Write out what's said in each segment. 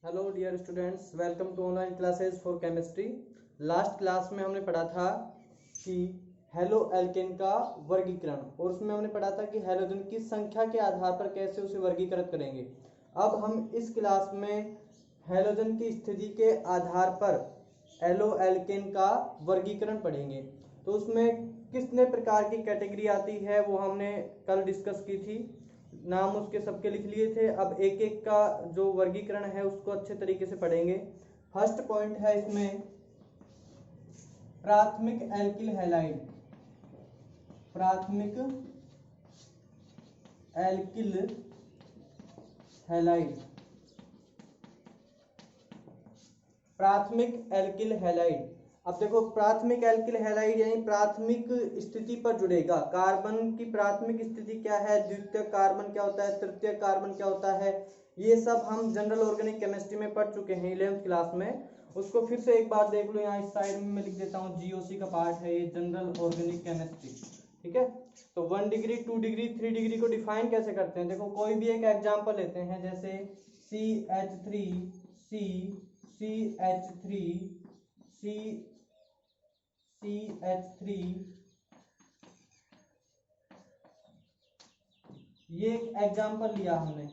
Hello dear students, welcome to online classes for chemistry. Last class में हमने पढ़ा था कि हेलो एल्केन का वर्गीकरण, और उसमें हमने पढ़ा था कि हैलोजन की संख्या के आधार पर कैसे उसे वर्गीकृत करेंगे। अब हम इस क्लास में हैलोजन की स्थिति के आधार पर हेलो एल्केन का वर्गीकरण पढ़ेंगे। तो उसमें कितने प्रकार की कैटेगरी आती है वो हमने कल डिस्कस की थी, नाम उसके सबके लिख लिए थे। अब एक एक का जो वर्गीकरण है उसको अच्छे तरीके से पढ़ेंगे। फर्स्ट पॉइंट है इसमें प्राथमिक एल्किल हैलाइड। प्राथमिक एल्किल हैलाइड, प्राथमिक एल्किल हैलाइड। अब देखो, प्राथमिक एल्किल हैलाइड यानी प्राथमिक स्थिति पर जुड़ेगा। कार्बन की प्राथमिक स्थिति क्या है, द्वितीयक कार्बन क्या होता है, तृतीयक कार्बन क्या होता है, ये सब हम जनरल ऑर्गेनिक केमिस्ट्री में पढ़ चुके हैं 11th क्लास में। उसको फिर से एक बार देख लो। यहाँ इस साइड में मैं लिख देता हूँ, जीओसी का पार्ट है ये, जनरल ऑर्गेनिक केमिस्ट्री। ठीक है, तो 1 डिग्री 2 डिग्री 3 डिग्री को डिफाइन कैसे करते हैं। देखो, कोई भी एक एग्जाम्पल लेते हैं, जैसे CH3 C CH3 CH3, ये एक एग्जाम्पल लिया हमने।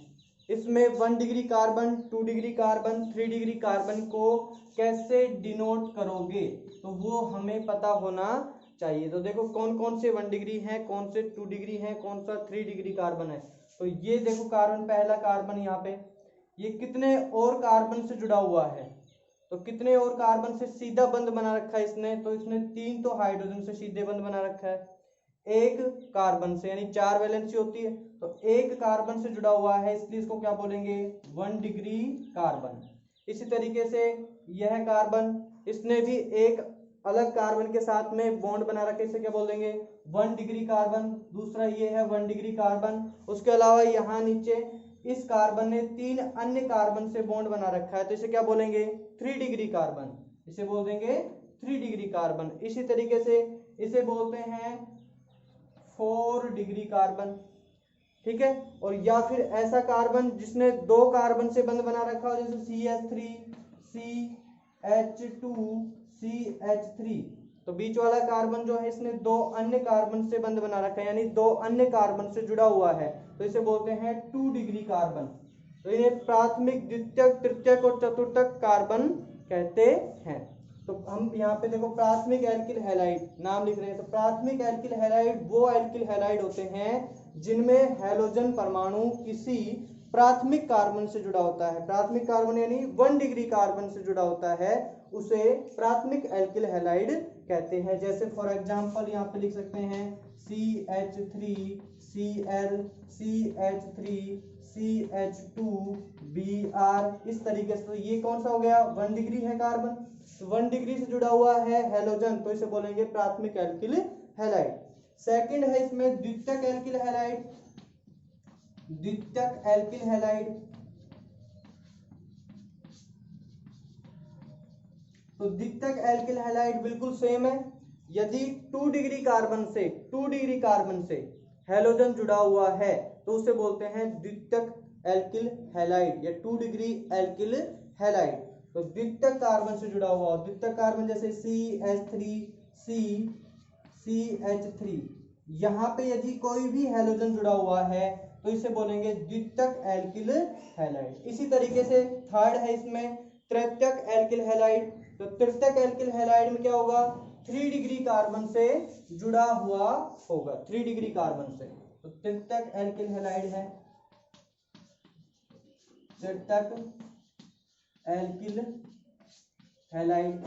इसमें 1 degree carbon, 2 degree carbon, 3 degree carbon को कैसे डिनोट करोगे, तो वो हमें पता होना चाहिए। तो देखो, कौन कौन से 1 डिग्री हैं, कौन से 2 डिग्री हैं, कौन सा 3 डिग्री कार्बन है। तो ये देखो, कार्बन, पहला कार्बन यहाँ पे, ये कितने और कार्बन से जुड़ा हुआ है, तो कितने और कार्बन से सीधा बंध बना रखा है इसने, तो इसने 3 तो हाइड्रोजन से सीधे बंध बना रखा है, एक कार्बन से, यानी 4 वैलेंसी होती है, तो एक कार्बन से जुड़ा हुआ है, इसलिए इसको क्या बोलेंगे, 1 डिग्री कार्बन। इसी तरीके से यह कार्बन, इसने भी एक अलग कार्बन के साथ में बॉन्ड बना रखा है, इसे क्या बोल देंगे, 1 डिग्री कार्बन। दूसरा ये है 1 डिग्री कार्बन। उसके अलावा यहाँ नीचे इस कार्बन ने 3 अन्य कार्बन से बॉन्ड बना रखा है, तो इसे क्या बोलेंगे, 3 डिग्री कार्बन। इसे बोल देंगे 3 डिग्री कार्बन। इसी तरीके से इसे बोलते हैं 4 डिग्री कार्बन। ठीक है, और या फिर ऐसा कार्बन जिसने 2 कार्बन से बंध बना रखा हो, जैसे CH3 CH2 CH3, तो बीच वाला कार्बन जो है इसने 2 अन्य कार्बन से बंध बना रखा है, यानी 2 अन्य कार्बन से जुड़ा हुआ है, तो इसे बोलते हैं 2 डिग्री कार्बन। तो इन्हें प्राथमिक, द्वितीयक, तृतीयक और चतुर्थक कार्बन कहते हैं। तो हम यहाँ पे देखो, प्राथमिक एल्किल हैलाइड नाम लिख रहे हैं। तो प्राथमिक एल्किल हैलाइड वो एल्किल हैलाइड होते हैं जिनमें हैलोजन परमाणु किसी प्राथमिक कार्बन से जुड़ा होता है। प्राथमिक कार्बन यानी 1 डिग्री कार्बन से जुड़ा होता है, उसे प्राथमिक एल्किल हैलाइड कहते हैं। जैसे फॉर एग्जांपल यहाँ पे लिख सकते हैं CH3 Cl CH3 CH2 Br, इस तरीके से। तो ये कौन सा हो गया, 1 डिग्री है कार्बन, तो 1 डिग्री से जुड़ा हुआ है हैलोजन, तो इसे बोलेंगे प्राथमिक एल्किल हैलाइड। सेकंड है इसमें द्वितीयक एल्किल हैलाइड। द्वितीयक एल्किल हैलाइड, तो द्वितीयक एल्किल हैलाइड बिल्कुल सेम है। यदि 2 डिग्री कार्बन से, 2 डिग्री कार्बन से हैलोजन जुड़ा हुआ है, तो उसे बोलते हैं द्वितीयक एल्किल हैलाइड या 2 डिग्री एल्किल हैलाइड। तो द्वितीयक कार्बन से जुड़ा हुआ, द्वितीयक कार्बन जैसे CH3 CH3, यहाँ पे यदि कोई भी हैलोजन जुड़ा हुआ है तो इसे बोलेंगे द्वितीयक एल्किल हैलाइड। इसी तरीके से थर्ड है इसमें तृतीयक एल्किल हैलाइड। तो तृतीयक एल्किल हैलाइड में क्या होगा, 3 डिग्री कार्बन से जुड़ा हुआ होगा, 3 डिग्री कार्बन से, तो तृतीयक एल्किल हैलाइड है। तृतीयक एल्किल हैलाइड,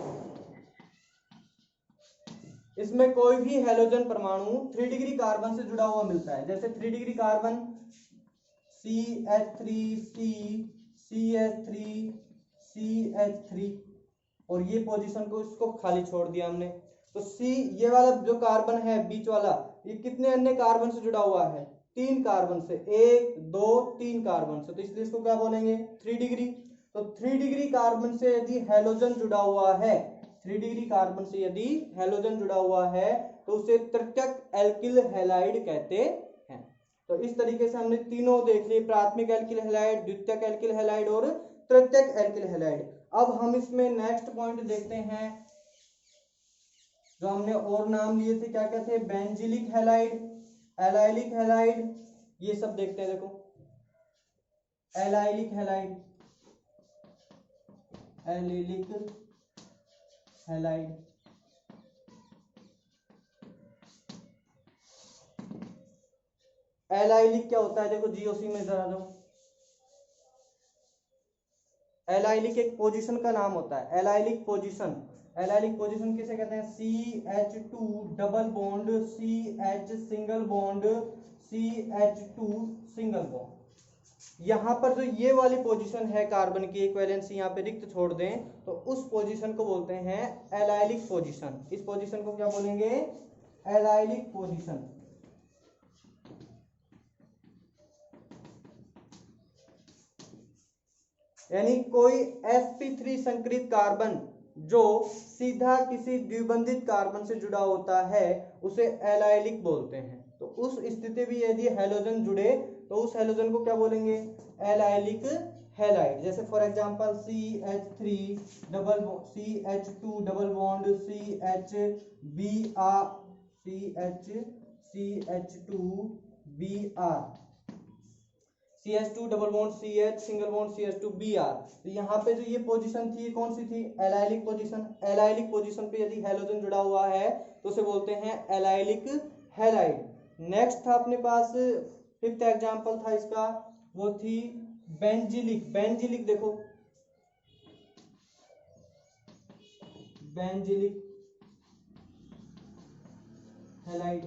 इसमें कोई भी हैलोजन परमाणु 3 डिग्री कार्बन से जुड़ा हुआ मिलता है। जैसे 3 degree carbon CH3 CH3 CH3, और ये पोजीशन को इसको खाली छोड़ दिया हमने। तो C, ये वाला जो कार्बन है बीच वाला, ये कितने अन्य कार्बन से जुड़ा हुआ है, 3 कार्बन से, 1 2 3 कार्बन से, तो इसलिए इसको क्या बोलेंगे, 3 डिग्री। तो 3 डिग्री कार्बन से यदि हैलोजन जुड़ा हुआ है, 3 डिग्री कार्बन से यदि हैलोजन जुड़ा हुआ है, तो उसे तृतीयक एल्किल हैलाइड कहते हैं। तो इस तरीके से हमने तीनों देख लिए, प्राथमिक एल्किल हैलाइड, द्वितीयक एल्किल हैलाइड और तृतीयक एल्किल हैलाइड। अब हम इसमें नेक्स्ट पॉइंट देखते हैं, जो हमने और नाम लिए थे, क्या क्या थे, बेंजिलिक हैलाइड, एलाइलिक हैलाइड, ये सब देखते हैं। देखो allylic halide, allylic halide, allylic क्या होता है, देखो जीओसी में जरा दो, एलाइलिक एक पोजीशन का नाम होता है, एलाइलिक पोजीशन। एलाइलिक पोजीशन किसे कहते हैं, CH2 double bond CH single bond CH2 single bond. यहाँ पर जो ये वाली पोजीशन है कार्बन की, एक वैलेंसी यहाँ पे रिक्त छोड़ दें, तो उस पोजीशन को बोलते हैं एलाइलिक पोजीशन। इस पोजीशन को क्या बोलेंगे, एलाइलिक पोजीशन। यानी कोई sp3 संकरित कार्बन जो सीधा किसी द्विबंधित कार्बन से जुड़ा होता है उसे एलाइलिक बोलते हैं। तो उस स्थिति में यदि हैलोजन जुड़े तो उस हैलोजन को क्या बोलेंगे, एलाइलिक हैलाइड। जैसे for example CH3 double CH2 double bond CH2Br, CH2 double bond CH single bond CH2Br। तो यहाँ पे जो ये पोजीशन थी कौन सी थी, एलाइलिक पोजीशन। एलाइलिक पोजीशन पे यदि हैलोजन जुड़ा हुआ है तो उसे बोलते हैं एलाइलिक हैलाइड। नेक्स्ट था अपने पास, फिफ्थ एग्जांपल था इसका, वो थी बेंजिलिक। बेंजिलिक देखो, बेंजिलिक हैलाइड।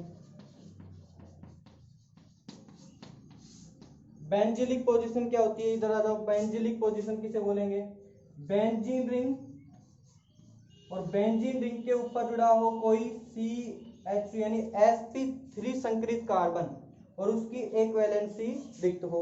बेंजिलिक पोजीशन क्या होती है, इधर आ जाओ, बेंजिलिक पोजीशन किसे बोलेंगे, बेंजीन रिंग, और बेंजीन रिंग के ऊपर जुड़ा हो कोई CH यानी sp3 संकरित कार्बन और उसकी एक वैलेंसी रिक्त हो।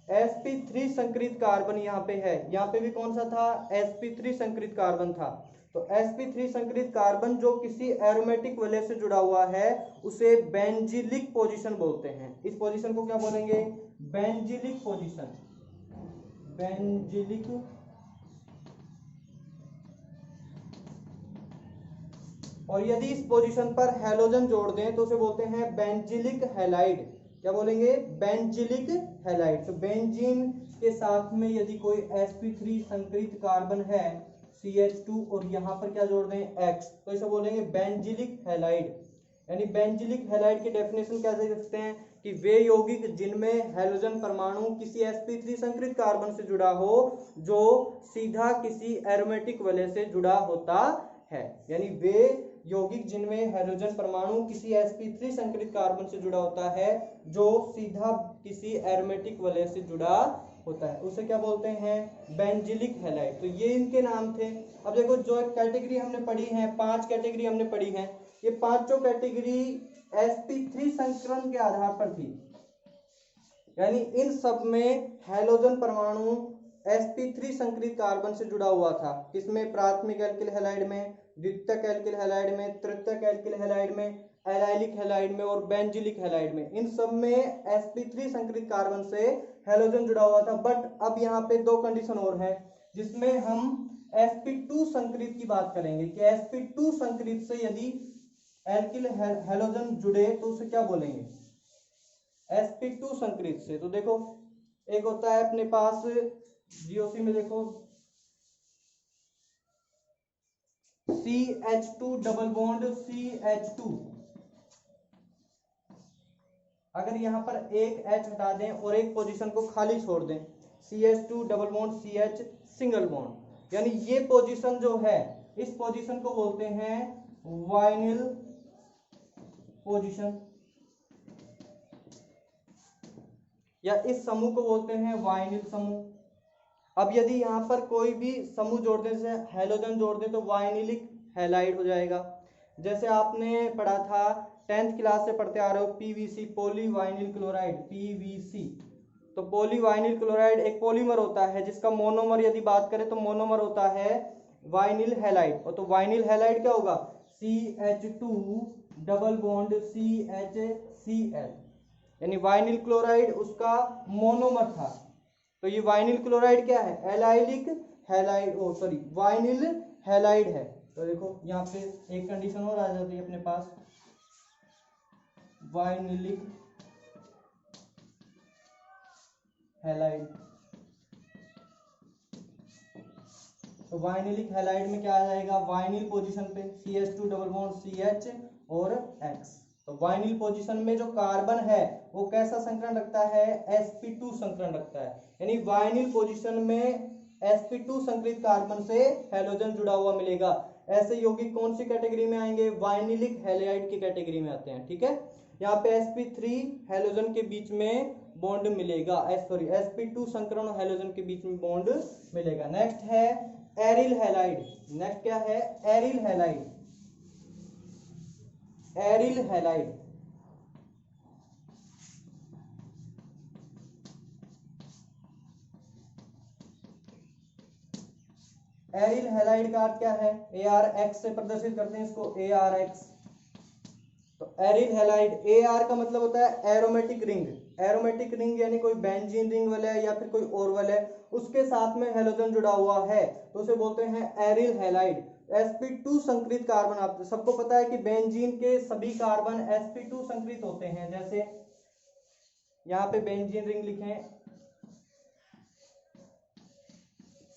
sp3 संकरित कार्बन यहाँ पे है, यहाँ पे भी कौन सा था, sp3 संकरित कार्बन था। तो sp3 संकरित कार्बन जो किसी एरोमेटिक वलय से जुड़ा हुआ है उसे बेंजिलिक पोजीशन बोलते हैं। इस पोजीशन को क्या बोलेंगे, बेंजिलिक पोजीशन, बेंजिलिक। और यदि इस पोजीशन पर हैलोजन जोड़ दें तो उसे बोलते हैं बेंजिलिक हैलाइड। क्या बोलेंगे, बेंजिलिक हैलाइड। तो बेंजीन के साथ में यदि कोई sp3 संकरित कार्बन है CH2 और यहाँ पर क्या जोड़ दें X, तो इसे बोलेंगे बेंजिलिक हैलाइड। यानी बेंजिलिक हैलाइड की डेफिनेशन क्या दे सकते हैं कि वे यौगिक जिनमें हैलोजन परमाणु किसी sp3 संकरित कार्बन से जुड़ा हो जो सीधा किसी एरोमेटिक वलय से जुड़ा होता है। यानी वे यौगिक जिनमें हैलोजन परमाणु किसी sp3 संकरित कार्बन से जुड़ा होता है जो सीधा किसी एरोमेटिक वलय से जुड़ा होता है, उसे क्या बोलते हैं, बेंजिलिक हैलाइड। तो ये इनके नाम थे। अब देखो जो कैटेगरी हमने पढ़ी है, 5 कैटेगरी हमने पढ़ी है, ये पांचों कैटेगरी sp3 संकरण के आधार पर थी। यानी इन सब में हैलोजन परमाणु sp3 संकरित कार्बन से जुड़ा हुआ था। किसमें, प्राथमिक एल्किल हैलाइड में, द्वितीयक एल्किल हैलाइड में, तृतीयक एल्किल हैलाइड में, एलाइलिक हैलाइड में और बेंजिलिक हैलाइड में। इन सब में sp3 संकरित कार्बन से हैलोजन जुड़ा हुआ था। बट अब यहाँ पे 2 कंडीशन और है जिसमें हम sp2 संकरित की बात करेंगे कि sp2 संकरित से यदि एल्किल हैलोजन जुड़े तो उसे क्या बोलेंगे, sp2 संकरित से। तो देखो एक होता है अपने पास जीओसी में, देखो CH2 डबल बॉन्ड CH2, अगर यहाँ पर एक H हटा दें और एक पोजीशन को खाली छोड़ दें, CH2 double bond CH single bond, यानी ये पोजीशन जो है इस पोजीशन को बोलते हैं वाइनिल पोजीशन, या इस समूह को बोलते हैं वाइनिल समूह। अब यदि यहाँ पर कोई भी समूह जोड़ दें, जैसे हैलोजन जोड़ दें तो वाइनिलिक हैलाइड हो जाएगा। जैसे आपने पढ़ा था 10th क्लास से पढ़ते आ रहे हो PVC, पॉलीवाइनिल क्लोराइड, PVC। तो पॉलीवाइनिल क्लोराइड एक पॉलीमर होता है जिसका मोनोमर यदि बात करें तो मोनोमर होता है वाइनिल हैलाइड। और तो वाइनिल हैलाइड क्या होगा, CH2 डबल बॉन्ड CHCl, यानी वाइनिल क्लोराइड उसका मोनोमर था। तो ये वाइनिल क्लोराइड क्या है, एलाइलिक हैलाइड, वाइनिल हैलाइड है। तो देखो यहाँ पे एक कंडीशन और आ जाती है अपने पास, वाइनिलिक हैलाइड। तो वाइनिलिक हैलाइड में क्या आ जाएगा, वाइनिल पोजीशन पे CH2 डबल बॉन्ड CH और X। तो वाइनिल पोजीशन में जो कार्बन है वो कैसा संकरण रखता है, sp2 संकरण रखता है। यानी वाइनिल पोजीशन में sp2 संकरित कार्बन से हैलोजन जुड़ा हुआ मिलेगा। ऐसे यौगिक कौन सी कैटेगरी में आएंगे, वाइनिलिक हैलाइड की कैटेगरी में आते हैं। ठीक है, यहाँ पे sp3 हैलोजन के बीच में बॉन्ड मिलेगा, sp2 संकरण और हैलोजन के बीच में बॉन्ड मिलेगा। नेक्स्ट है एरिल हैलाइड। नेक्स्ट क्या है, aryl halide. Aryl halide aryl halide का अर्थ क्या है, ArX से प्रदर्शित करते हैं इसको, ArX। तो एरिल हैलाइड, AR का मतलब होता है एरोमेटिक रिंग। एरोमेटिक रिंग यानी कोई बेंजीन रिंग वाला है या फिर कोई और वाला है, उसके साथ में हैलोजन जुड़ा हुआ है तो उसे बोलते हैं एरिल हैलाइड। sp2 संकरित कार्बन, आप सबको पता है कि बेंजीन के सभी कार्बन sp2 संकरित होते हैं। जैसे यहाँ पे बेंजीन रिंग लिखे,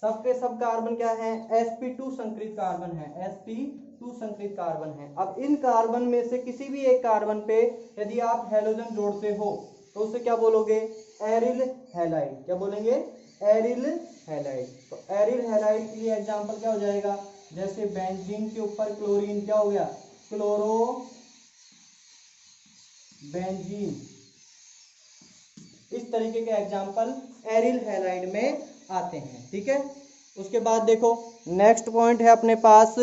सबके सब कार्बन क्या है, sp2 संकरित कार्बन है, sp2 संकरित कार्बन है। अब इन कार्बन में से किसी भी एक कार्बन पे यदि आप हैलोजन जोड़ते हो तो उसे क्या बोलोगे, एरिल हैलाइड। क्या बोलेंगे, एरिल हैलाइड। तो एरिल हैलाइड के लिए एग्जांपल क्या हो जाएगा, जैसे बेंजीन के ऊपर क्लोरीन क्या हो गया, क्लोरो बेंजीन। इस तरीके के एग्जांपल एरिल हैलाइड में आते हैं। ठीक है, उसके बाद देखो नेक्स्ट पॉइंट है अपने पास,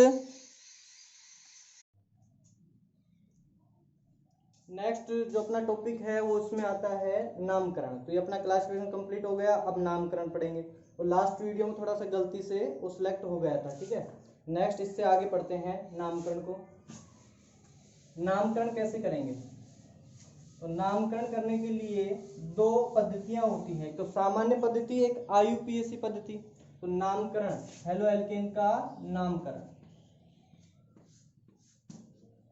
नेक्स्ट जो अपना टॉपिक है वो उसमें आता है नामकरण। तो ये अपना क्लासिफिकेशन कंप्लीट हो गया, अब नामकरण पढ़ेंगे। तो लास्ट वीडियो में थोड़ा सा गलती से वो सिलेक्ट हो गया था। ठीक है, नेक्स्ट इससे आगे पढ़ते हैं नामकरण को। नामकरण कैसे करेंगे, तो नामकरण करने के लिए दो पद्धतियां होती हैं। तो सामान्य पद्धति, एक IUPAC पद्धति। तो नामकरण, हेलो एल्केन का नामकरण,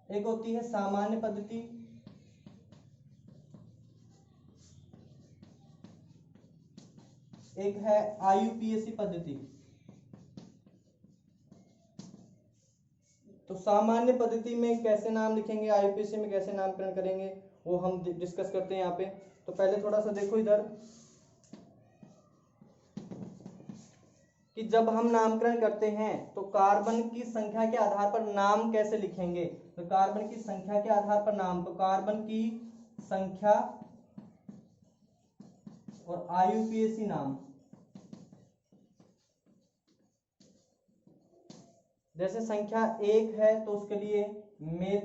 एक होती है सामान्य पद्धति, एक है IUPAC पद्धति। तो सामान्य पद्धति में कैसे नाम लिखेंगे, IUPAC में कैसे नामकरण करेंगे, वो हम डिस्कस करते हैं यहाँ पे। तो पहले थोड़ा सा देखो इधर कि जब हम नामकरण करते हैं तो कार्बन की संख्या के आधार पर नाम कैसे लिखेंगे। तो कार्बन की संख्या के आधार पर नाम, तो कार्बन की संख्या और IUPAC नाम। जैसे संख्या 1 है तो उसके लिए मेथ,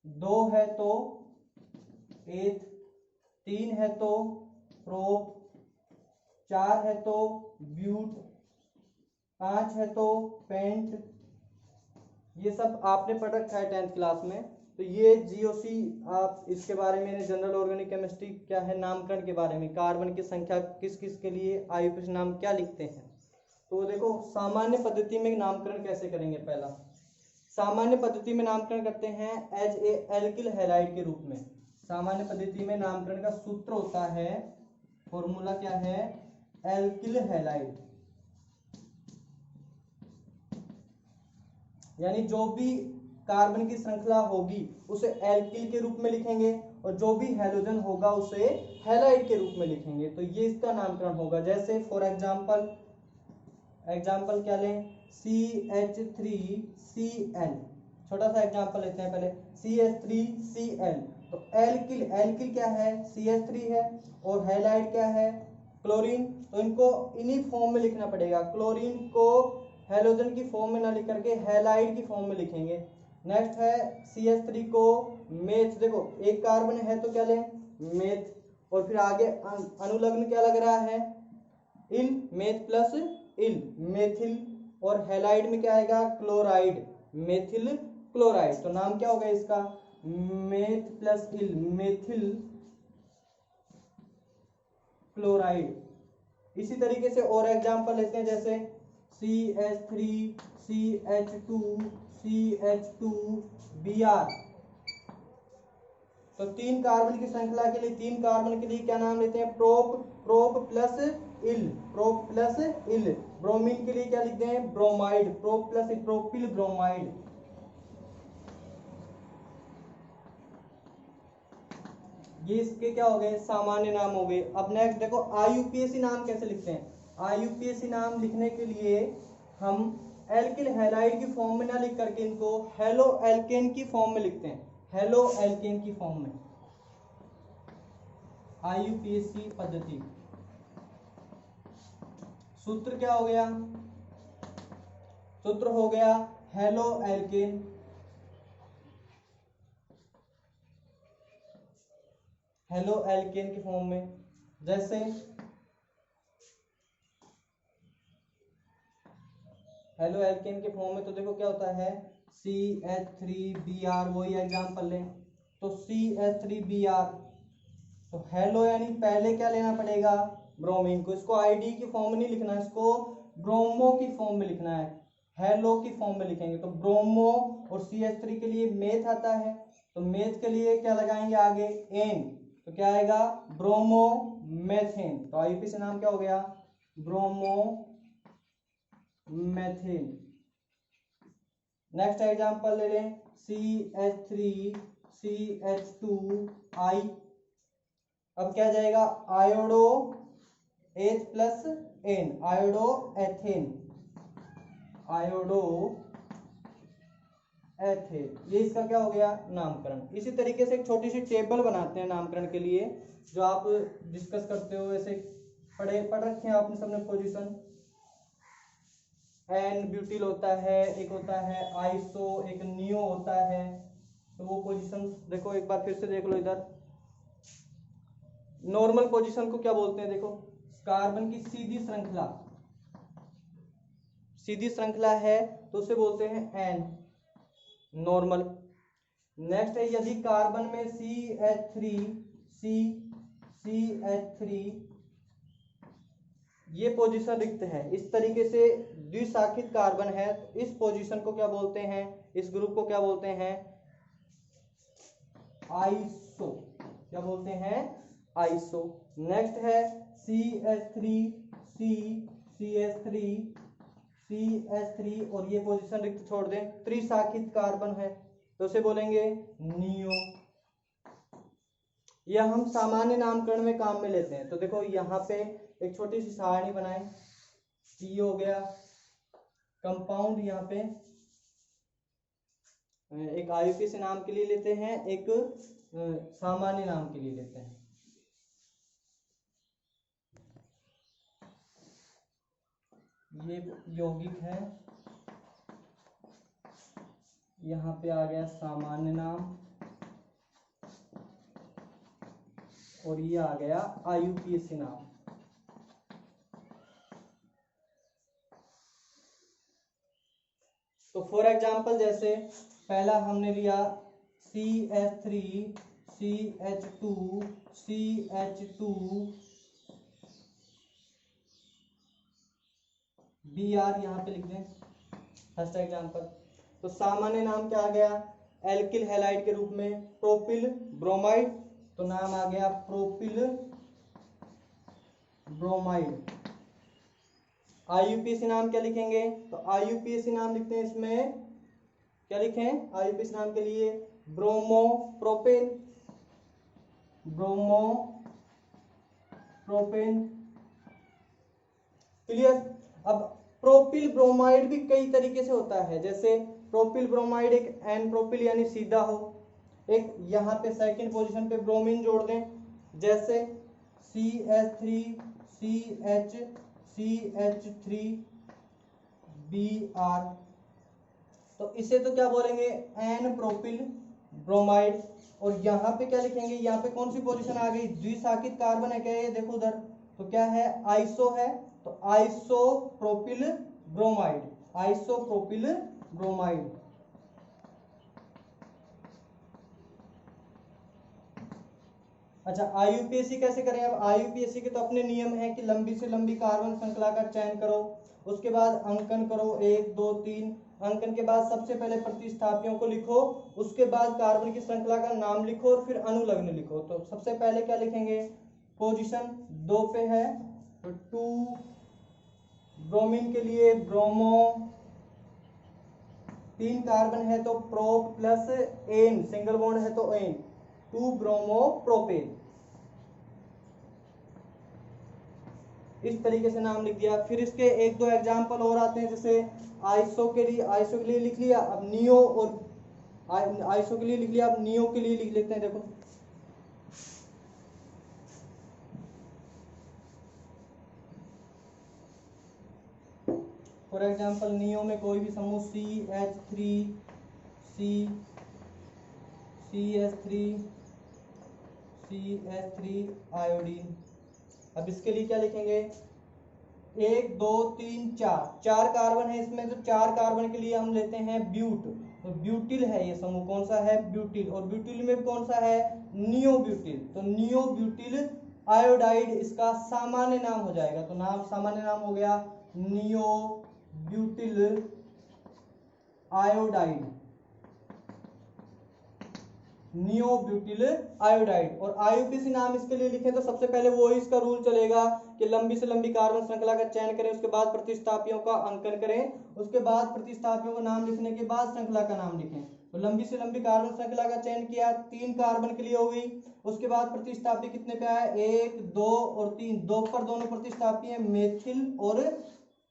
2 है तो एथ, 3 है तो प्रोप, 4 है तो ब्यूट, 5 है तो पेंट। ये सब आपने पढ़ रखा है 10th क्लास में। तो ये GOC, आप इसके बारे में, जनरल ऑर्गेनिक केमिस्ट्री क्या है, नामकरण के बारे में, कार्बन की संख्या किस किस के लिए IUPAC नाम क्या लिखते हैं। तो देखो सामान्य पद्धति में नामकरण कैसे करेंगे। पहला, सामान्य पद्धति में नामकरण करते हैं एज ए एल्किल हैलाइड के रूप में। सामान्य पद्धति में नामकरण का सूत्र होता है, फॉर्मूला क्या है, एल्किल हैलाइड। यानी जो भी कार्बन की श्रृंखला होगी उसे एल्किल के रूप में लिखेंगे और जो भी हैलोजन होगा उसे हैलाइड के रूप में लिखेंगे। तो ये इसका नामकरण होगा। जैसे फॉर एग्जांपल क्या लें, CH3Cl, छोटा सा एग्जांपल लेते हैं पहले, CH3Cl। तो एल्किल, एल्किल क्या है, CH3 है और हैलाइड क्या है, क्लोरीन। तो इनको इन्हीं फॉर्म में लिखना पड़ेगा, क्लोरीन को हैलोजन की फॉर्म में ना लिख करके हैलाइड की फॉर्म में लिखेंगे। नेक्स्ट है CH3 को मेथ, देखो एक कार्बन है तो क्या लें, मेथ, और फिर आगे अनुलग्न क्या लग रहा है, इल, मेथ प्लस इल, मेथिल, और हैलाइड में क्या आएगा, क्लोराइड, मेथिल क्लोराइड। तो नाम क्या होगा इसका, मेथ प्लस इल, मेथिल क्लोराइड। इसी तरीके से और एग्जांपल लेते हैं, जैसे CH3 CH2 CH2 Br। तो 3 कार्बन की श्रृंखला के लिए, 3 कार्बन के लिए क्या नाम लेते हैं? प्रोप, प्रोप प्लस इल, प्रोप प्लस इल। ब्रोमीन के लिए क्या लिखते हैं? ब्रोमाइड, प्रोप प्लस इल, प्रोपिल ब्रोमाइड। ये इसके क्या हो गए? सामान्य नाम हो गए। अब नेक्स्ट देखो, IUPAC नाम कैसे लिखते हैं? IUPAC नाम लिखने के लिए हम एल्किल हैलाइड की फॉर्म में ना लिख करके इनको हेलो एल्केन की फॉर्म में लिखते हैं, हेलो एल्केन की फॉर्म में। IUPAC पद्धति, सूत्र क्या हो गया? सूत्र हो गया हेलो एल्केन, हेलो एल्केन की फॉर्म में। जैसे हेलो एल्केन के फॉर्म में तो देखो क्या होता है? CH3Br, वही एग्जांपल लें तो CH3Br। तो हेलो यानी पहले क्या लेना पड़ेगा? ब्रोमीन को। इसको आईडी की फॉर्म में नहीं लिखना, इसको ब्रोमो की फॉर्म में लिखना है, हेलो की फॉर्म में लिखेंगे। तो ब्रोमो और CH3 के लिए मेथ आता है, तो मेथ के लिए क्या लगाएंगे आगे? एन। तो क्या आएगा? Bromo methane. तो IUPAC से नाम क्या हो गया? Bromo methane. नेक्स्ट एग्जांपल ले लें, CH3 CH2I। अब क्या जाएगा? Iodo H plus N, iodo ethane, iodo ethane. ये इसका क्या हो गया? नामकरण। इसी तरीके से एक छोटी सी टेबल बनाते हैं नामकरण के लिए, जो आप डिस्कस करते हो। ऐसे पढ़ रखे हैं आपने सबने पोजीशन। एन ब्यूटिल होता है, एक होता है आइसो, एक नियो होता है। तो वो पोजीशन देखो, एक बार फिर से देख लो इधर। नॉर्मल पोजीशन को क्या बोलते हैं? देखो, कार्बन की सीधी श्रृंखला, सीधी श्रृंखला है तो उसे बोलते हैं एन, नॉर्मल। नेक्स्ट है, यदि कार्बन में CH3 ये पोजीशन रिक्त है, इस तरीके से द्विशाखित कार्बन है, तो इस पोजीशन को क्या बोलते हैं? इस ग्रुप को क्या बोलते हैं? आइसो। क्या बोलते हैं? आइसो। नेक्स्ट है CH3 और ये पोजीशन रिक्त छोड़ दें, त्रिशाखित कार्बन है तो उसे बोलेंगे नियो। यह हम सामान्य नामकरण में काम में लेते हैं। तो देखो यहाँ पे एक छोटी सी सारणी बनाएं। P हो गया कंपाउंड, यहाँ पे एक IUPAC नाम के लिए लेते हैं, एक सामान्य नाम के लिए लेते हैं। ये यौगिक है, यहाँ पे आ गया सामान्य नाम, और ये आ गया IUPAC नाम। तो फॉर एग्जांपल, जैसे पहला हमने लिया CH3 CH2 CH2 Br, यहाँ पे लिख दें फर्स्ट एग्जांपल। तो सामान्य नाम क्या आ गया? एल्किल हैलाइड के रूप में प्रोपिल ब्रोमाइड, तो नाम आ गया प्रोपिल ब्रोमाइड। IUPAC नाम क्या लिखेंगे? तो IUPAC नाम लिखते हैं, इसमें क्या लिखें IUPAC नाम के लिए? Bromo propane, bromo propane. Clear? अब प्रोपिल ब्रोमाइड भी कई तरीके से होता है, जैसे प्रोपिल ब्रोमाइड एक एन प्रोपिल यानी सीधा हो, एक यहाँ पे सेकंड पोजीशन पे ब्रोमीन जोड़ दें, जैसे CH3 CH3Br। तो इसे तो क्या बोलेंगे? N propyl bromide. और यहाँ पे क्या लिखेंगे? यहाँ पे कौन सी पोजीशन आ गई? द्विशाखित कार्बन है क्या ये? देखो उधर, तो क्या है? आइसो है, तो iso propyl bromide, iso propyl bromide. अच्छा, आईयूपीएसी कैसे करें? अब आईयूपीएसी के तो अपने नियम है कि लंबी से लंबी कार्बन श्रृंखला का चयन करो, उसके बाद अंकन करो 1 2 3, अंकन के बाद सबसे पहले प्रतिस्थापियों को लिखो, उसके बाद कार्बन की श्रृंखला का नाम लिखो और फिर अनुलग्न लिखो। तो सबसे पहले क्या लिखेंगे? पोजीशन 2 पे है तो 2, ब्रोमीन के लिए ब्रोमो, 3 कार्बन है तो pro plus N, single bond है तो एन, 2 ब्रोमो प्रोपेन। इस तरीके से नाम लिख दिया। फिर इसके 1-2 एग्जाम्पल और आते हैं, जैसे आइसो के लिए लिख लिया, अब नियो, और आइसो के लिए लिख लिया, अब नियो के लिए लिख लेते हैं। देखो फॉर एग्जाम्पल नियो में कोई भी समूह CH3 CH3 आयोडीन। अब इसके लिए क्या लिखेंगे? 1 2 3 4, 4 कार्बन है इसमें, तो 4 कार्बन के लिए हम लेते हैं ब्यूट, तो ब्यूटिल है ये समूह। कौन सा है? ब्यूटिल। और ब्यूटिल में कौन सा है? Neo butyl. तो नियो ब्यूटिल आयोडाइड इसका सामान्य नाम हो जाएगा। तो नाम, सामान्य नाम हो गया neo butyl iodide, neo butyl iodide. और आईयूपीएसी नाम इसके लिए लिखें तो सबसे पहले वो इसका रूल चलेगा कि लंबी से लंबी कार्बन श्रृंखला का चयन करें, उसके बाद प्रतिस्थापियों का अंकन करें, उसके बाद प्रतिस्थापियों का नाम लिखने के बाद श्रृंखला का नाम लिखें। तो लंबी से लंबी कार्बन श्रृंखला का चयन किया, 3 कार्बन के लिए हो गई। उसके बाद प्रतिस्थापी कितने पे आया? 1 2 और 3, 2 पर दोनों प्रतिस्थापी है, मेथिल और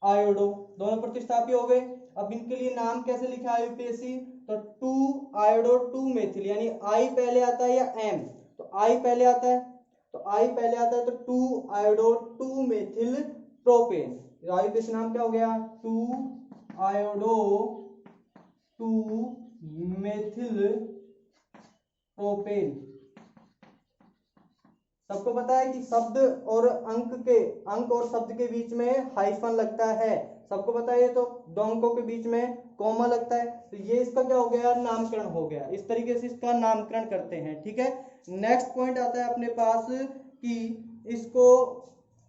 आयोडो, दोनों प्रतिस्थापी हो गए। अब इनके लिए नाम कैसे लिखा आईयूपीएसी? तो 2 आयोडो 2 मेथिल, यानी आई पहले आता है या एम? तो आई पहले आता है, तो आई पहले आता है, तो 2 आयोडो 2 मेथिल प्रोपेन। आईयूपीएसी नाम क्या हो गया? 2 आयोडो 2 मेथिल प्रोपेन। सबको पता है कि शब्द और अंक और शब्द के बीच में हाइफन लगता है, सबको पता है। तो दो अंकों के बीच में कॉमा लगता है, तो ये इसका क्या हो गया? नामकरण हो गया। इस तरीके से इसका नामकरण करते हैं, ठीक है। नेक्स्ट पॉइंट आता है अपने पास कि इसको,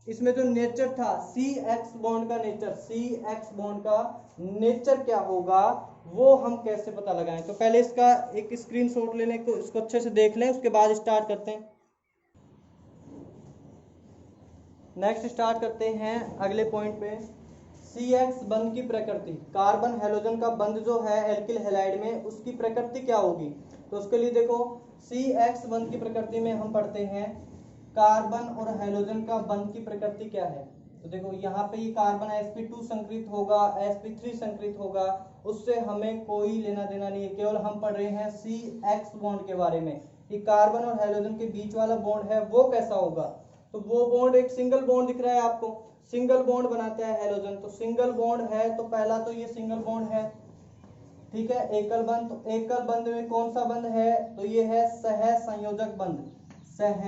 इसमें जो नेचर था CX बॉन्ड का नेचर, CX बॉन्ड का नेचर क्या होगा वो हम कैसे पता लगाएं? तो पहले इसका एक स्क्रीनशॉट ले लें, इसको अच्छे से देख लें, उसके बाद स्टार्ट करते हैं। नेक्स्ट स्टार्ट करते हैं अगले पॉइंट पे। CX बंध की प्रकृति, कार्बन हेलोजन का बंध जो है एल्किल हैलाइड में, उसकी प्रकृति क्या होगी? तो उसके लिए देखो, CX बंध की प्रकृति में हम पढ़ते हैं कार्बन और हेलोजन का बंध की प्रकृति क्या है। तो देखो यहाँ पे ये कार्बन sp2 संकृत होगा, sp3 संकृत होगा, उससे हमें कोई लेना देना नहीं है, केवल हम पढ़ रहे हैं CX बॉन्ड के बारे में कि कार्बन और हेलोजन के बीच वाला बॉन्ड है वो कैसा होगा। तो वो बॉन्ड एक सिंगल बॉन्ड दिख रहा है आपको, सिंगल बॉन्ड बनाता है हेलोजन। तो सिंगल बॉन्ड है तो पहला तो ये सिंगल बॉन्ड है, ठीक है। एकल बंध, तो एकल बंध में कौन सा बंध है? तो ये है सह संयोजक बंध, सह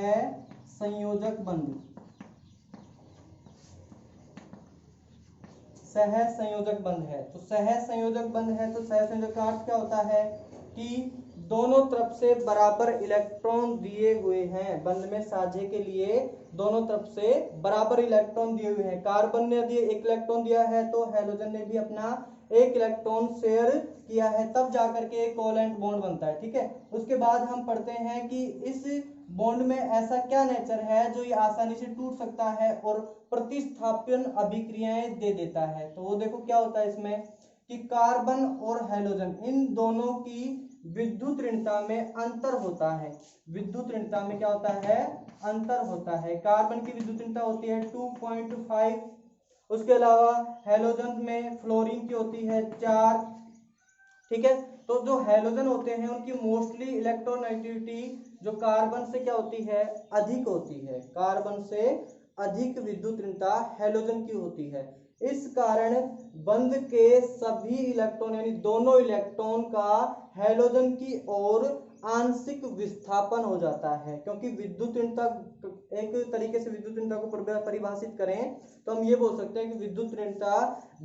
संयोजक बंध, सह संयोजक बंध है। तो सह संयोजक बंध है तो सह संयोजक का अर्थ क्या होता है कि दोनों तरफ से बराबर इलेक्ट्रॉन दिए हुए हैं, बंध में साझे के लिए दोनों तरफ से बराबर इलेक्ट्रॉन दिए हुए हैं। कार्बन ने यदि 1 इलेक्ट्रॉन दिया है तो हेलोजन ने भी अपना 1 इलेक्ट्रॉन शेयर किया है, तब जाकर के एक कोवेलेंट बॉन्ड बनता है, ठीक है। उसके बाद हम पढ़ते हैं कि इस बॉन्ड में ऐसा क्या नेचर है जो ये आसानी से टूट सकता है और प्रतिस्थापन अभिक्रियाएं दे देता है। तो वो देखो क्या होता है इसमें कि कार्बन और हेलोजन इन दोनों की विद्युत ऋणता में अंतर होता है। विद्युत ऋणता में क्या होता है? अंतर होता है। कार्बन की विद्युत ऋणता होती है 2.5, उसके अलावा हेलोजन में फ्लोरीन की होती है 4, ठीक है। तो जो हेलोजन होते हैं उनकी मोस्टली इलेक्ट्रोनेगेटिविटी जो कार्बन से क्या होती है? अधिक होती है। कार्बन से अधिक विद्युत ऋणता हेलोजन की होती है। इस कारण बंध के सभी इलेक्ट्रॉन यानी दोनों इलेक्ट्रॉन का हेलोजन की ओर आंशिक विस्थापन हो जाता है, क्योंकि विद्युत ऋणता, एक तरीके से विद्युत ऋणता को परिभाषित करें तो हम ये बोल सकते हैं कि विद्युत ऋणता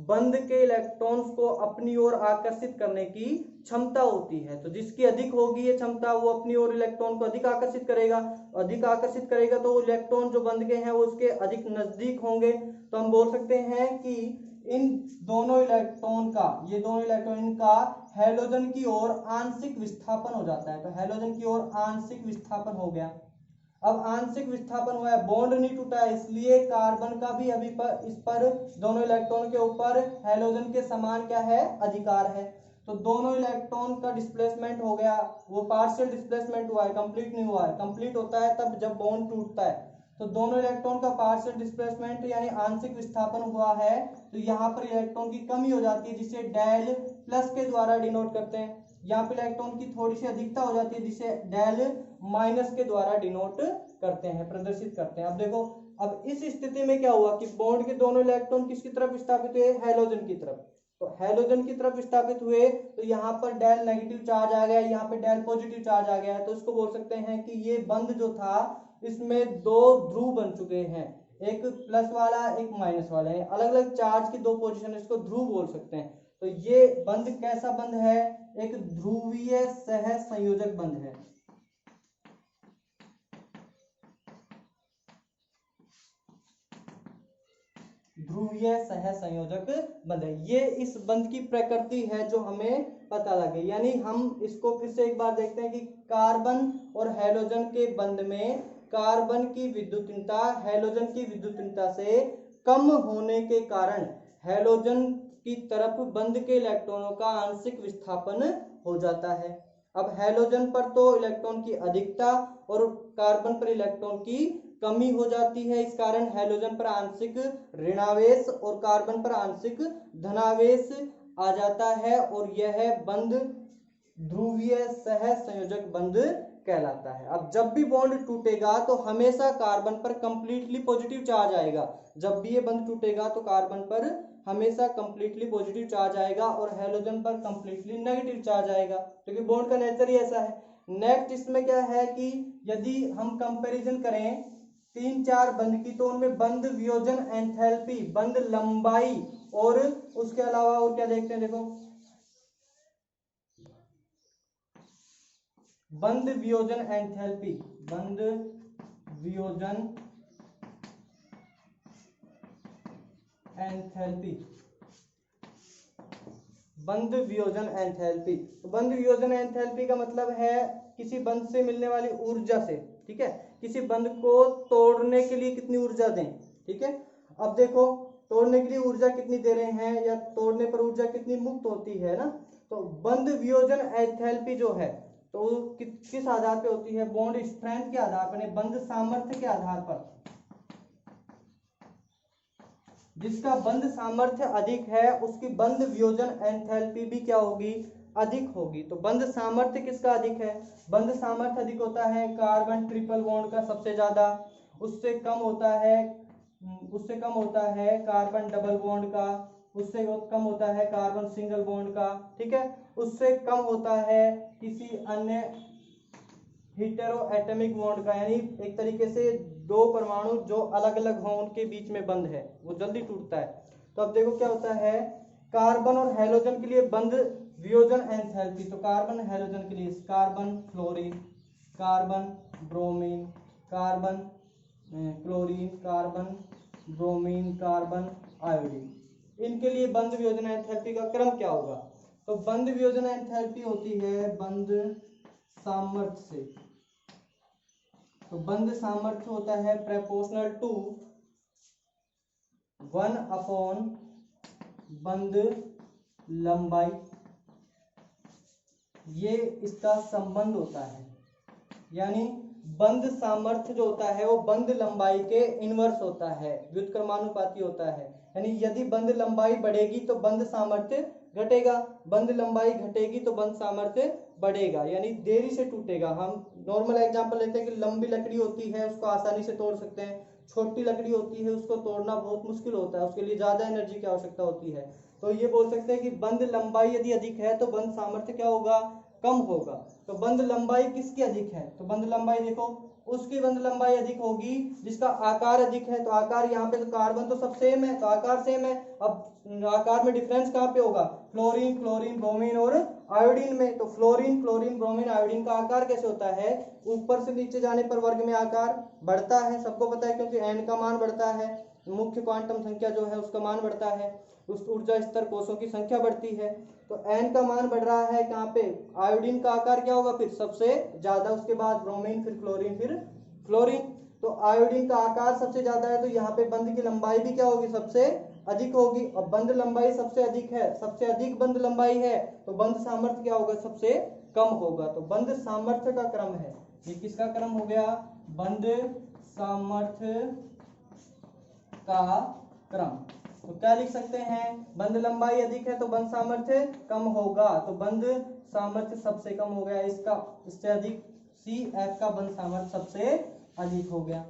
बंध के इलेक्ट्रॉन्स को अपनी ओर आकर्षित करने की क्षमता होती है। तो जिसकी अधिक होगी ये क्षमता, वो अपनी ओर इलेक्ट्रॉन को अधिक आकर्षित करेगा, तो वो इलेक्ट्रॉन जो बंध के हैं वो उसके अधिक नजदीक होंगे। तो हम बोल सकते हैं कि इन दोनों इलेक्ट्रॉन का, ये दोनों इलेक्ट्रॉन का हैलोजन की ओर आंशिक विस्थापन हो जाता है। तो हैलोजन की ओर आंशिक विस्थापन हो गया। अब आंशिक विस्थापन हुआ है, बॉन्ड नहीं टूटा है, इसलिए कार्बन का भी अभी इस पर दोनों इलेक्ट्रॉन के ऊपर हैलोजन के समान क्या है, अधिकार है। तो दोनों इलेक्ट्रॉन का डिस्प्लेसमेंट हो गया, वो पार्शियल डिस्प्लेसमेंट हुआ है, कंप्लीट नहीं हुआ है। कंप्लीट होता है तब जब बॉन्ड टूटता है। तो दोनों इलेक्ट्रॉन का पार्शियल डिस्प्लेसमेंट यानी आंशिक विस्थापन हुआ है। तो यहाँ पर इलेक्ट्रॉन की कमी हो जाती है, जिसे डेल प्लस के द्वारा डिनोट करते हैं। यहाँ पे इलेक्ट्रॉन की थोड़ी सी अधिकता हो जाती है, जिसे डेल माइनस के द्वारा डिनोट करते हैं, प्रदर्शित करते हैं। अब देखो, अब इस स्थिति में क्या हुआ कि बॉन्ड के दोनों इलेक्ट्रॉन किसकी तरफ विस्थापित हुए, हैलोजन की तरफ। तो हैलोजन की तरफ विस्थापित हुए तो यहाँ पर डेल नेगेटिव चार्ज आ गया, यहाँ पे डेल पॉजिटिव चार्ज आ गया। तो इसको बोल सकते हैं कि ये बंध जो था इसमें दो ध्रुव बन चुके हैं, एक प्लस वाला एक माइनस वाला है, अलग अलग चार्ज की दो पोजीशन, इसको ध्रुव बोल सकते हैं। तो ये बंध कैसा बंध है, एक ध्रुवीय सह संयोजक बंध है। ध्रुवीय सह संयोजक बंध है। ये इस बंध की प्रकृति है जो हमें पता लगे। यानी हम इसको फिर से एक बार देखते हैं कि कार्बन और हैलोजन के बंध में कार्बन की विद्युतीयता हैलोजन की विद्युतीयता से कम होने के कारण हैलोजन की तरफ बंध के इलेक्ट्रॉनों का आंशिक विस्थापन हो जाता है। अब हैलोजन पर तो इलेक्ट्रॉन की अधिकता और कार्बन पर इलेक्ट्रॉन की कमी हो जाती है। इस कारण हैलोजन पर आंशिक ऋणावेश और कार्बन पर आंशिक धनावेश आ जाता है और यह बंध ध्रुवीय सह संयोजक बंध कहलाता है। अब जब भी बॉन्ड टूटेगा तो हमेशा कार्बन पर कंप्लीटली पॉजिटिव चार्ज आएगा। जब भी ये बंध टूटेगा तो कार्बन पर हमेशा कंप्लीटली पॉजिटिव चार्ज आएगा और हैलोजन पर कंप्लीटली नेगेटिव चार्ज आएगा, क्योंकि बॉन्ड का नेचर ही ऐसा है। नेक्स्ट इसमें क्या है कि यदि हम कंपैरिजन करें 3-4 बंध की, तो उनमें बंध वियोजन एंथैल्पी, बंध लंबाई और उसके अलावा और क्या देखते हैं, देखो बंध वियोजन एंथैल्पी, बंध वियोजन एंथैल्पी, बंध वियोजन एंथैल्पी। तो बंध वियोजन एंथैल्पी का मतलब है किसी बंध से मिलने वाली ऊर्जा से, ठीक है, किसी बंध को तोड़ने के लिए कितनी ऊर्जा दें, ठीक है। अब देखो तोड़ने के लिए ऊर्जा कितनी दे रहे हैं या तोड़ने पर ऊर्जा कितनी मुक्त होती है ना। तो बंध वियोजन एंथैल्पी जो है तो किस आधार पे होती है, बॉन्ड स्ट्रेंथ के आधार पर, बंध सामर्थ्य के आधार पर। जिसका बंध सामर्थ्य अधिक है उसकी बंध वियोजन एंथैल्पी भी क्या होगी, अधिक होगी। तो बंध सामर्थ्य किसका अधिक है, बंध सामर्थ्य अधिक होता है कार्बन ट्रिपल बॉन्ड का सबसे ज्यादा, उससे कम होता है कार्बन डबल बॉन्ड का, उससे कम होता है कार्बन सिंगल बॉन्ड का, ठीक है, उससे कम होता है किसी अन्य हेटेरो एटॉमिक बॉन्ड का, यानी एक तरीके से दो परमाणु जो अलग अलग हों उनके बीच में बंध है वो जल्दी टूटता है। तो अब देखो क्या होता है, कार्बन और हैलोजन के लिए बंध वियोजन एंथैल्पी, तो कार्बन हैलोजन के लिए carbon fluorine, carbon bromine, carbon chlorine, carbon bromine, carbon iodine, इनके लिए बंध वियोजन एंथैल्पी का क्रम क्या होगा। तो बंध वियोजन एंथैल्पी होती है बंध सामर्थ्य से। तो बंध सामर्थ्य होता है प्रोपोर्शनल टू 1 अपॉन बंध लंबाई, ये इसका संबंध होता है। यानी बंध सामर्थ्य जो होता है वो बंध लंबाई के इनवर्स होता है, व्युत्क्रमानुपाती होता है। यानी यदि बंध लंबाई बढ़ेगी तो बंध सामर्थ्य घटेगा, बंध लंबाई घटेगी तो बंध सामर्थ्य बढ़ेगा, यानी देरी से टूटेगा। हम नॉर्मल एग्जांपल लेते हैं कि लंबी लकड़ी होती है उसको आसानी से तोड़ सकते हैं, छोटी लकड़ी होती है उसको तोड़ना बहुत मुश्किल होता है, उसके लिए ज्यादा एनर्जी की आवश्यकता होती है। तो ये बोल सकते हैं कि बंध लंबाई यदि अधिक है तो बंध सामर्थ्य क्या होगा, कम होगा। तो बंध लंबाई किसकी अधिक है? तो बंध लंबाई देखो, उसकी बंध लंबाई अधिक होगी जिसका आकार अधिक है। तो आकार यहाँ पे तो कार्बन तो सब सेम है, तो आकार सेम है। अब आकार में डिफरेंस कहाँ पे होगा? फ्लोरीन, क्लोरीन, ब्रोमीन और आयोडीन में। तो फ्लोरीन, क्लोरीन, ब्रोमीन, आयोडीन का आकार कैसे होता है? ऊपर से नीचे जाने पर वर्ग में आकार बढ़ता है, सबको पता है, क्योंकि n का मान बढ़ता है, मुख्य क्वांटम संख्या जो है उसका मान बढ़ता है, उस ऊर्जा स्तर कोषों की संख्या बढ़ती है। तो n का मान बढ़ रहा है कहाँ पे? आयोडीन का आकार क्या होगा फिर? सबसे ज्यादा, उसके बाद ब्रोमीन, फिर क्लोरीन, फिर फ्लोरीन। तो आयोडीन का आकार सबसे ज्यादा है, तो यहाँ पे बंध की लंबाई भी क्या होगी? सबसे अधिक होगी। और बंध लंबाई सबसे अधिक है, सबसे अधिक बंध लंबाई है, तो बंध सामर्थ्य क्या होगा? सबसे कम होगा। तो बंध सामर्थ्य का क्रम है, ये किसका क्रम हो गया? बंध सामर्थ्य का क्रम। तो क्या लिख सकते हैं? बंध लंबाई अधिक है तो बंध सामर्थ्य कम होगा, तो बंध सामर्थ्य सबसे कम हो गया, इसका इससे अधिक CF का बंध सामर्थ्य सबसे अधिक हो गया।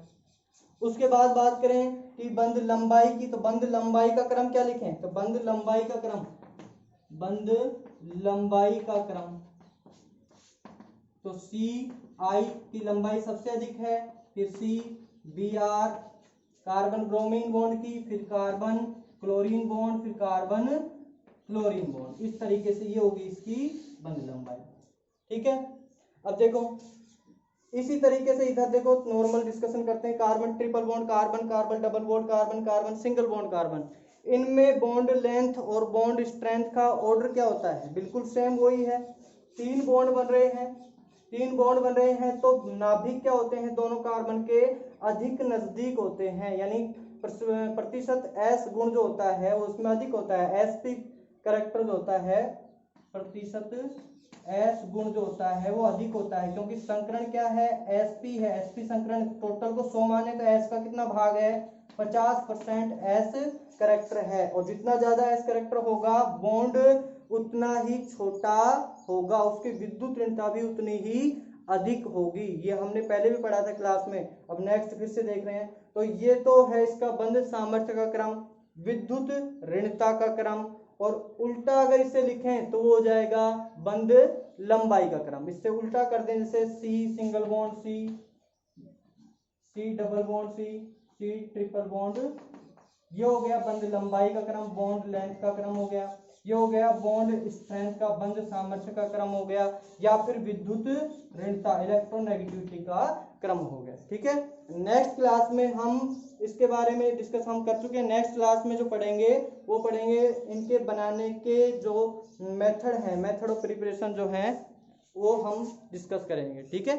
उसके बाद बात करें कि बंध लंबाई की, तो बंध लंबाई का क्रम क्या लिखें? तो बंध लंबाई का क्रम, बंध लंबाई का क्रम, तो CI की लंबाई सबसे अधिक है, फिर CBr कार्बन ब्रोमीन बॉन्ड की, फिर कार्बन क्लोरीन बॉन्ड, फिर कार्बन फ्लोरीन बॉन्ड। इस तरीके से ये होगी इसकी बंध लंबाई। ठीक है, अब देखो इसी तरीके से इधर देखो, नॉर्मल डिस्कशन करते हैं। Carbon triple bond, carbon carbon double bond, carbon carbon single bond carbon, इनमें बॉन्ड लेंथ और बॉन्ड स्ट्रेंथ का ऑर्डर क्या होता है? बिल्कुल सेम वही है। 3 बॉन्ड बन रहे हैं, 3 बॉन्ड बन रहे हैं, तो नाभिक क्या होते हैं? दोनों कार्बन के अधिक नजदीक होते हैं, यानी प्रतिशत S गुण जो होता है वो उसमें अधिक होता है। SP कैरेक्टर जो होता है, प्रतिशत S गुण जो होता है वो अधिक होता है, क्योंकि संकरण क्या है? SP है। SP संकरण, टोटल को 100 माने तो S का कितना भाग है? 50% S कैरेक्टर है, और जितना ज्यादा S कैरेक्टर होगा बॉन्ड उतना ही छोटा होगा, उसकी विद्युत ऋणता भी उतनी ही अधिक होगी। ये हमने पहले भी पढ़ा था क्लास में, अब नेक्स्ट फिर से देख रहे हैं। तो ये तो है इसका बंध सामर्थ्य का क्रम, विद्युत ऋणता का क्रम, और उल्टा अगर इसे लिखें तो वो हो जाएगा बंध लंबाई का क्रम। इससे उल्टा कर दें, जैसे C single bond C double bond C triple bond, ये हो गया बंध लंबाई का क्रम, बॉन्ड लेंथ का क्रम हो गया। ये हो गया बॉन्ड स्ट्रेंथ का, बंध सामर्थ्य का क्रम हो गया, या फिर विद्युत ऋणता इलेक्ट्रोनेगेटिविटी का क्रम हो गया। ठीक है, नेक्स्ट क्लास में हम इसके बारे में डिस्कस हम कर चुके हैं। नेक्स्ट क्लास में जो पढ़ेंगे वो पढ़ेंगे इनके बनाने के जो मेथड है, मेथड ऑफ प्रिपरेशन जो है वो हम डिस्कस करेंगे। ठीक है।